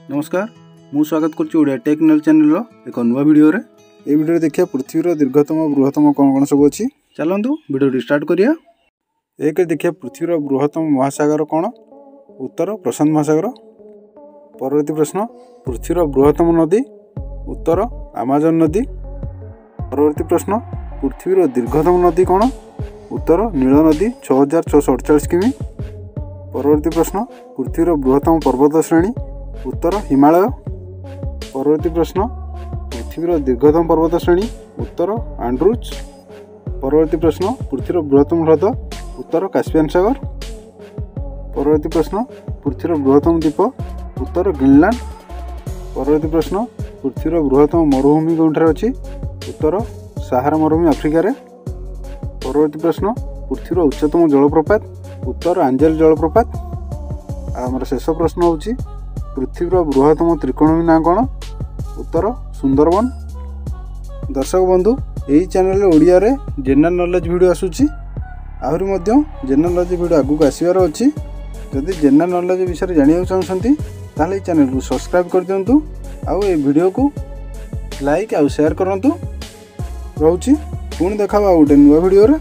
नमस्कार मु स्वागत करुच्ची ओडिया टेक चैनल एक नुआ वीडियो रे। ए वीडियो देखिए पृथ्वीर दीर्घतम बृहत्तम कौन कौन सब अच्छी चलतु वीडियो स्टार्ट करिया। एक देखिए पृथ्वीर बृहत्तम महासागर कौन? उत्तर प्रशांत महासागर। परवर्ती प्रश्न पृथ्वीर बृहत्तम नदी? उत्तर आमाजन नदी। परवर्ती प्रश्न पृथ्वीर दीर्घतम नदी कौन? उत्तर नील नदी 6648 किमी। परवर्ती प्रश्न पृथ्वीर बृहत्तम पर्वत श्रेणी? उत्तर हिमालय। परवर्ती प्रश्न पृथ्वीर दीर्घतम पर्वत श्रेणी? उत्तर आंड्रुज। परवर्ती प्रश्न पृथ्वीर बृहत्तम ह्रद? उत्तर कास्पियन सागर। परवर्ती प्रश्न पृथ्वीर बृहत्तम द्वीप? उत्तर ग्रीनलैंड। परवर्ती प्रश्न पृथ्वीर बृहत्तम मरुभूमि केउठारे अछि? उत्तर सहारा मरुभूमि आफ्रिका रे। परवर्ती प्रश्न पृथ्वीर उच्चतम जलप्रपात? उत्तर आंजेल जलप्रपात। आमर शेष प्रश्न होछि पृथ्वीर बृहत्तम त्रिकोणमी ना कौन? उत्तर सुंदरबन। दर्शक बंधु यही चैनल ओडिया रे जनरल नॉलेज वीडियो आसुची आहरी मध्य जनरल नॉलेज वीडियो आगु आसबार अच्छी। जदि जनरल नॉलेज विषय जानिया चाहते ताले चैनल को सब्सक्राइब कर दिंतु आउ ए वीडियो को लाइक आउ शेयर करंतु। रहउची पुणी देखा गोटे नुआ वीडियो रे।